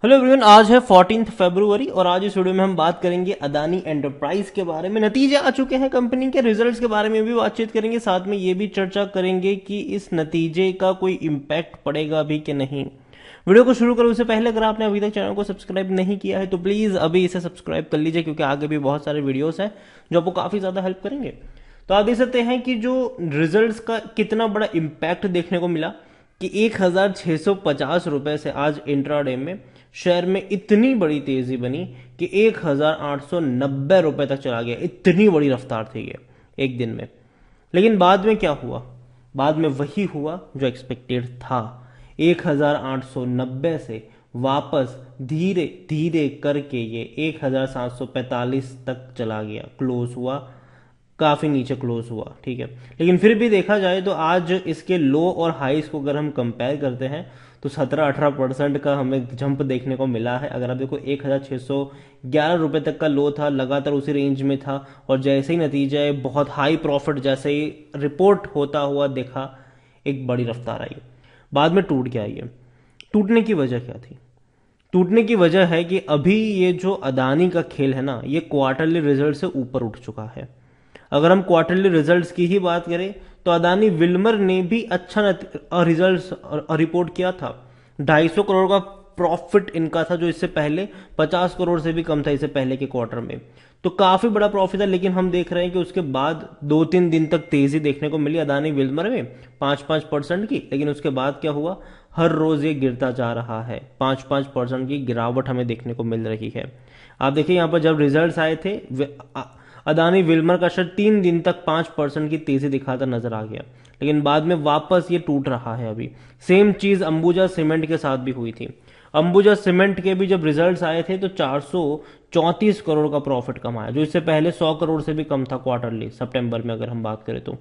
Hello everyone, आज है 14 फरवरी और आज इस वीडियो में हम बात करेंगे अदानी एंटरप्राइज के बारे में। नतीजे आ चुके हैं, कंपनी के रिजल्ट्स के बारे में भी बातचीत करेंगे, साथ में ये भी चर्चा करेंगे कि इस नतीजे का कोई इम्पैक्ट पड़ेगा भी कि नहीं। वीडियो को शुरू करूं उससे पहले अगर आपने अभी तक चैनल को सब्सक्राइब नहीं किया है तो प्लीज अभी इसे सब्सक्राइब कर लीजिए, क्योंकि आगे भी बहुत सारे वीडियोस हैं जो आपको काफी ज्यादा हेल्प करेंगे। तो आप देख सकते हैं कि जो रिजल्ट्स का कितना बड़ा इम्पैक्ट देखने को मिला कि 1650 रुपए से आज इंट्राडे में शेयर में इतनी बड़ी तेजी बनी कि 1890 रुपए तक चला गया। इतनी बड़ी रफ्तार थी ये एक दिन में। लेकिन बाद में क्या हुआ? बाद में वही हुआ जो एक्सपेक्टेड था। 1890 से वापस धीरे धीरे करके ये 1745 तक चला गया, क्लोज हुआ, काफी नीचे क्लोज हुआ। ठीक है, लेकिन फिर भी देखा जाए तो आज इसके लो और हाईस को अगर हम कंपेयर करते हैं तो 17-18% का हमें जंप देखने को मिला है। अगर आप देखो 1611 रुपए तक का लो था, लगातार उसी रेंज में था, और जैसे ही नतीजा है बहुत हाई प्रॉफिट जैसे ही रिपोर्ट होता हुआ देखा, एक बड़ी रफ्तार आई। बाद में टूट गया ये। टूटने की वजह क्या थी? टूटने की वजह है कि अभी ये जो अदानी का खेल है ना, ये क्वार्टरली रिजल्ट से ऊपर उठ चुका है। अगर हम क्वार्टरली रिजल्ट्स की ही बात करें तो अदानी विल्मर ने भी अच्छा रिजल्ट्स रिपोर्ट किया था। 250 करोड़ का प्रॉफिट इनका था, जो इससे पहले 50 करोड़ से भी कम था इससे पहले के क्वार्टर में। तो काफी बड़ा प्रॉफिट है, लेकिन हम देख रहे हैं कि उसके बाद 2-3 दिन तक तेजी देखने को मिली अदानी विल्मर में 5-5% की। लेकिन उसके बाद क्या हुआ? हर रोज ये गिरता जा रहा है। 5-5% की गिरावट हमें देखने को मिल रही है। आप देखिए यहाँ पर जब रिजल्ट्स आए थे, अदानी विल्मर का शेयर 3 दिन तक 5% की तेजी दिखाता नजर आ गया, लेकिन बाद में वापस ये टूट रहा है अभी। सेम चीज अंबुजा सीमेंट के साथ भी हुई थी। अंबुजा सीमेंट के भी जब रिजल्ट्स आए थे तो 434 करोड़ का प्रॉफिट कमाया, जो इससे पहले 100 करोड़ से भी कम था क्वार्टरली सितंबर में अगर हम बात करें तो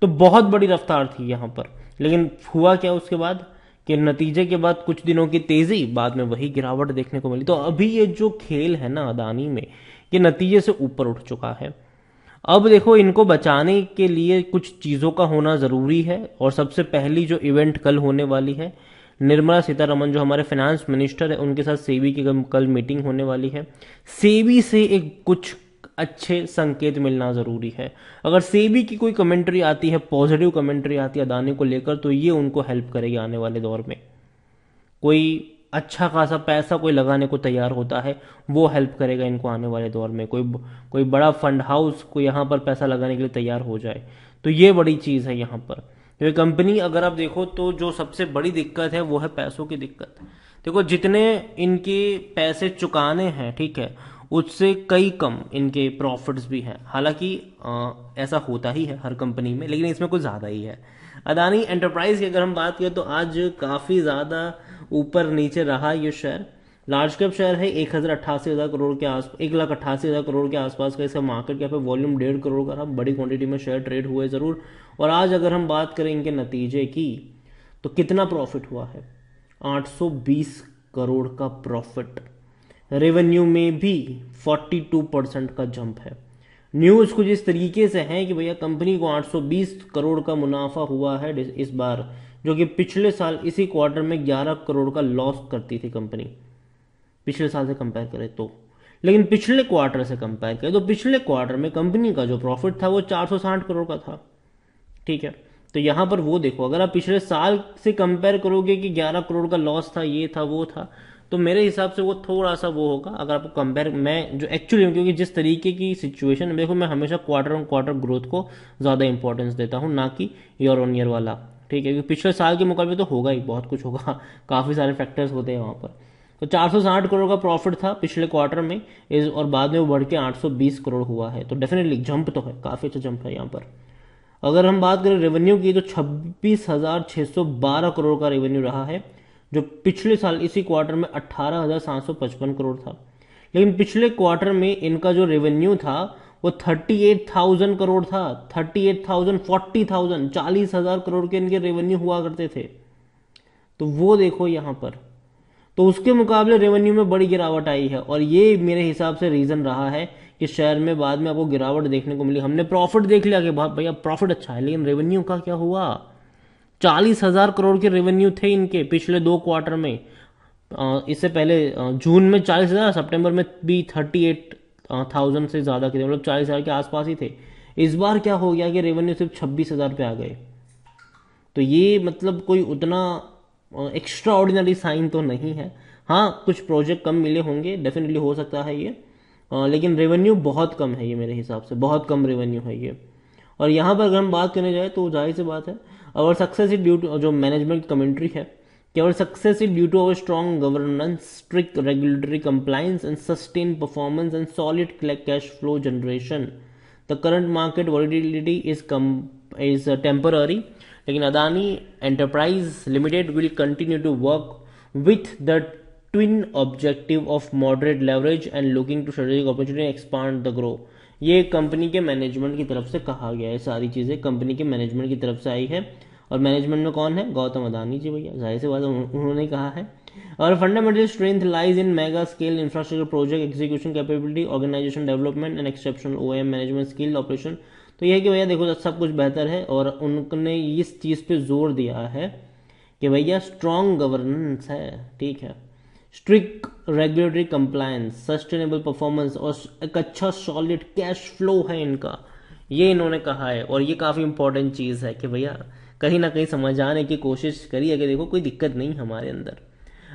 बहुत बड़ी रफ्तार थी यहां पर। लेकिन हुआ क्या उसके बाद कि नतीजे के बाद कुछ दिनों की तेजी, बाद में वही गिरावट देखने को मिली। तो अभी ये जो खेल है ना अदानी में, ये नतीजे से ऊपर उठ चुका है। अब देखो, इनको बचाने के लिए कुछ चीजों का होना जरूरी है, और सबसे पहली जो इवेंट कल होने वाली है, निर्मला सीतारमण जो हमारे फाइनेंस मिनिस्टर है, उनके साथ सेबी की कल मीटिंग होने वाली है। सेबी से एक कुछ अच्छे संकेत मिलना जरूरी है। अगर सेबी की कोई कमेंट्री आती है, पॉजिटिव कमेंट्री आती है अदानी को लेकर, तो ये उनको हेल्प करेगी आने वाले दौर में। कोई अच्छा खासा पैसा कोई लगाने को तैयार होता है, वो हेल्प करेगा इनको आने वाले दौर में। कोई कोई बड़ा फंड हाउस को यहाँ पर पैसा लगाने के लिए तैयार हो जाए, तो ये बड़ी चीज है यहाँ पर। क्योंकि कंपनी अगर आप देखो तो जो सबसे बड़ी दिक्कत है वो है पैसों की दिक्कत। देखो, जितने इनके पैसे चुकाने हैं, ठीक है, उससे कई कम इनके प्रॉफिट्स भी हैं। हालांकि ऐसा होता ही है हर कंपनी में, लेकिन इसमें कुछ ज्यादा ही है। अदानी एंटरप्राइज की अगर हम बात करें तो आज काफी ज्यादा ऊपर नीचे रहा ये शेयर। लार्ज कैप शेयर है 1,88,000 करोड़ के आस 1,88,000 करोड़ के आसपास का इसका मार्केट कैप है। वॉल्यूम 1.5 करोड़ का था। बड़ी क्वांटिटी में शेयर ट्रेड हुए जरूर। और आज अगर हम बात करें इनके नतीजे की तो कितना प्रॉफिट हुआ है? 820 करोड़ का प्रॉफिट। रेवेन्यू में भी 42% का जंप है। न्यूज कुछ इस तरीके से है कि भैया कंपनी को 820 करोड़ का मुनाफा हुआ है इस बार, जो कि पिछले साल इसी क्वार्टर में 11 करोड़ का लॉस करती थी कंपनी, पिछले साल से कंपेयर करें तो। लेकिन पिछले क्वार्टर से कंपेयर करें तो पिछले क्वार्टर में कंपनी का जो प्रॉफिट था वो 460 करोड़ का था। ठीक है, तो यहां पर वो देखो, अगर आप पिछले साल से कंपेयर करोगे कि 11 करोड़ का लॉस था, ये था वो था, तो मेरे हिसाब से वो थोड़ा सा वो होगा। अगर आपको कंपेयर, मैं जो एक्चुअली, क्योंकि जिस तरीके की सिचुएशन है, देखो मैं हमेशा क्वार्टर ऑन क्वार्टर ग्रोथ को ज्यादा इंपॉर्टेंस देता हूं, ना कि ईयर ऑन ईयर वाला। ठीक है, क्योंकि पिछले साल के मुकाबले तो होगा ही, बहुत कुछ होगा, काफी सारे फैक्टर्स होते हैं वहां पर। तो 460 करोड़ का प्रॉफिट था पिछले क्वार्टर में और बाद में वो बढ़ के 820 करोड़ हुआ है। तो डेफिनेटली जंप तो है, काफी अच्छा जंप है यहाँ पर। अगर हम बात करें रेवेन्यू की तो 26,612 करोड़ का रेवेन्यू रहा है, जो पिछले साल इसी क्वार्टर में 18,755 करोड़ था। लेकिन पिछले क्वार्टर में इनका जो रेवेन्यू था वो 38,000 करोड़ था। 38,000, 40,000, 40,000 करोड़ के इनके रेवेन्यू हुआ करते थे। तो वो देखो यहां पर, तो उसके मुकाबले रेवेन्यू में बड़ी गिरावट आई है, और ये मेरे हिसाब से रीजन रहा है कि शेयर में बाद में आपको गिरावट देखने को मिली। हमने प्रॉफिट देख लिया कि भैया प्रॉफिट अच्छा है, लेकिन रेवेन्यू का क्या हुआ? 40,000 करोड़ के रेवेन्यू थे इनके पिछले 2 क्वार्टर में। इससे पहले जून में 40,000, सितंबर में भी 38,000 से ज़्यादा के थे, मतलब 40,000 के आसपास ही थे। इस बार क्या हो गया कि रेवेन्यू सिर्फ 26,000 पे आ गए। तो ये मतलब कोई उतना एक्स्ट्रा ऑर्डिनरी साइन तो नहीं है। हाँ, कुछ प्रोजेक्ट कम मिले होंगे, डेफिनेटली हो सकता है ये, लेकिन रेवेन्यू बहुत कम है ये, मेरे हिसाब से बहुत कम रेवेन्यू है ये। और यहाँ पर अगर हम बात करने जाए तो जाहिर सी बात है, और सक्सेस इज ड्यू टू, जो मैनेजमेंट कमेंट्री है कि our success is due to our strong governance, strict regulatory compliance, and sustained performance and solid cash flow generation. The current market volatility is temporary, लेकिन Adani enterprise limited will continue to work with the twin objective of moderate leverage and looking to strategic opportunity and expand the grow. ये company के management की तरफ से कहा गया है, सारी चीज़ें कंपनी के मैनेजमेंट की तरफ से आई है। और मैनेजमेंट में कौन है? गौतम अदानी जी भैया, जाहिर सी बात है उन्होंने कहा है। और fundamental strength lies in mega scale infrastructure project execution capability, organisation development and exceptional OM management skill operation. तो यह है कि भैया देखो सब कुछ बेहतर है, और उन्होंने इस चीज़ पे जोर दिया है कि भैया स्ट्रॉन्ग गवर्नेंस है, ठीक है, strict regulatory compliance, sustainable performance और एक अच्छा सॉलिड कैश फ्लो है इनका, ये इन्होंने कहा है। और ये काफ़ी इंपॉर्टेंट चीज़ है कि भैया कहीं ना कहीं समझाने की कोशिश करिए कि देखो कोई दिक्कत नहीं हमारे अंदर।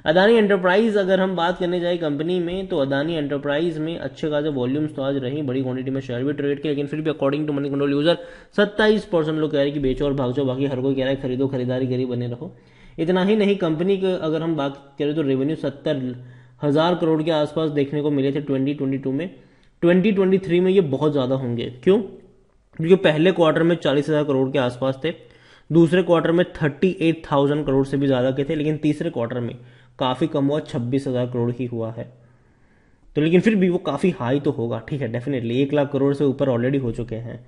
अदानी एंटरप्राइज अगर हम बात करने जाए कंपनी में, तो अदानी एंटरप्राइज में अच्छे खासे वॉल्यूम्स तो आज रही, बड़ी क्वांटिटी में शेयर भी ट्रेड किए, लेकिन फिर भी according to Moneycontrol user 27% लोग कह रहे हैं कि बेचो और भाग जाओ, बाकी हर कोई कह रहा है खरीदो, खरीदारी करी बने रहो। इतना ही नहीं, कंपनी के अगर हम बात करें तो रेवेन्यू 70,000 करोड़ के आसपास देखने को मिले थे 2022 में। 2023 में ये बहुत ज़्यादा होंगे। क्यों? क्योंकि पहले क्वार्टर में 40,000 करोड़ के आसपास थे, दूसरे क्वार्टर में 38,000 करोड़ से भी ज़्यादा के थे, लेकिन तीसरे क्वार्टर में काफ़ी कम हुआ, 26,000 करोड़ ही हुआ है। तो लेकिन फिर भी वो काफ़ी हाई तो होगा, ठीक है, डेफिनेटली 1 लाख करोड़ से ऊपर ऑलरेडी हो चुके हैं।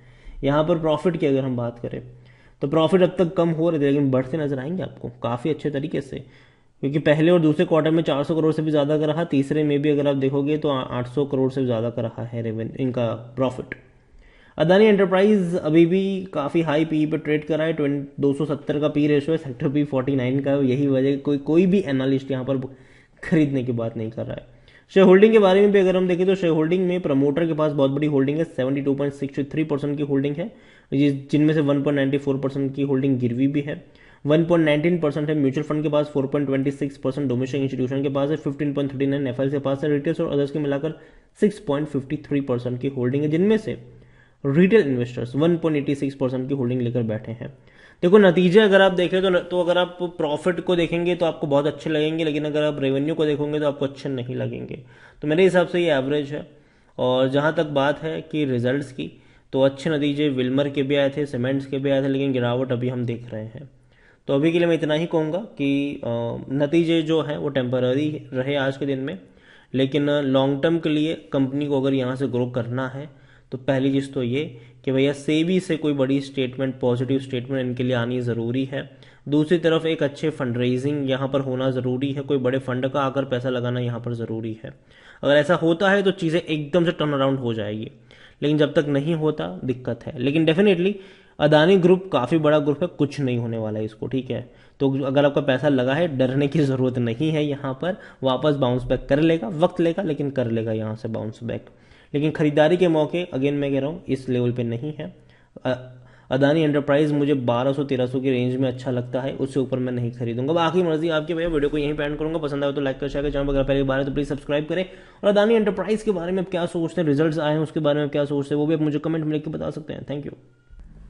यहाँ पर प्रॉफिट की अगर हम बात करें तो प्रॉफिट अब तक कम हो रहे थे, लेकिन बढ़ते नजर आएंगे आपको काफ़ी अच्छे तरीके से, क्योंकि पहले और दूसरे क्वार्टर में 400 करोड़ से भी ज़्यादा का रहा, तीसरे में भी अगर आप देखोगे तो 800 करोड़ से ज़्यादा का रहा है रेवेन्यू इनका प्रॉफिट। अदानी एंटरप्राइज अभी भी काफ़ी हाई पी पे ट्रेड कर रहा है, 270 का पी रेशो है, सेक्टर पी 49 का। यही वजह कोई भी एनालिस्ट यहाँ पर खरीदने की बात नहीं कर रहा है। शेयर होल्डिंग के बारे में भी अगर हम देखें तो शेयर होल्डिंग में प्रमोटर के पास बहुत बड़ी होल्डिंग है, 72.63% की होल्डिंग है, जिनमें से 1.94% की होल्डिंग गिरवी भी है, 1.19% है म्यूचुअल फंड के पास, 4.26% डोमेस्टिक इंस्टीट्यूशन के पास है, 15.39 एफआई के पास है, रिटेल्स और अदर्स के मिलाकर 6.53% की होल्डिंग है, जिनमें से रिटेल इन्वेस्टर्स 1.86% की होल्डिंग लेकर बैठे हैं। देखो नतीजे अगर आप देखें तो अगर आप प्रॉफिट को देखेंगे तो आपको बहुत अच्छे लगेंगे, लेकिन अगर आप रेवेन्यू को देखोगे तो आपको अच्छे नहीं लगेंगे। तो मेरे हिसाब से ये एवरेज है। और जहाँ तक बात है कि रिजल्ट्स की, तो अच्छे नतीजे विल्मर के भी आए थे, सीमेंट्स के भी आए थे, लेकिन गिरावट अभी हम देख रहे हैं। तो अभी के लिए मैं इतना ही कहूँगा कि नतीजे जो हैं वो टेम्पररी रहे आज के दिन में, लेकिन लॉन्ग टर्म के लिए कंपनी को अगर यहाँ से ग्रो करना है तो पहली चीज़ तो ये कि भैया सेबी से कोई बड़ी स्टेटमेंट, पॉजिटिव स्टेटमेंट इनके लिए आनी ज़रूरी है। दूसरी तरफ एक अच्छे फंड रेजिंग यहाँ पर होना ज़रूरी है, कोई बड़े फंड का आकर पैसा लगाना यहाँ पर ज़रूरी है। अगर ऐसा होता है तो चीज़ें एकदम से टर्न अराउंड हो जाएगी, लेकिन जब तक नहीं होता दिक्कत है। लेकिन डेफिनेटली अदानी ग्रुप काफ़ी बड़ा ग्रुप है, कुछ नहीं होने वाला है इसको, ठीक है। तो अगर आपका पैसा लगा है, डरने की ज़रूरत नहीं है, यहाँ पर वापस बाउंस बैक कर लेगा, वक्त लेगा लेकिन कर लेगा यहाँ से बाउंस बैक। लेकिन खरीदारी के मौके अगेन मैं कह रहा हूँ इस लेवल पे नहीं है। अदानी एंटरप्राइज मुझे 1200-1300 की रेंज में अच्छा लगता है, उससे ऊपर मैं नहीं खरीदूंगा। बाकी मर्जी आपकी भैया, वीडियो को यहीं पे एंड करूंगा। पसंद आए तो लाइक कर, शेयर कर, चैनल पर अगर पहली बार है तो प्लीज सब्सक्राइब करें। और अदानी एंटरप्राइज के बारे में आप क्या सोचते हैं, रिजल्ट्स आए हैं उसके बारे में क्या सोचते हैं, वो भी आप मुझे कमेंट में लिख के बता सकते हैं। Thank you.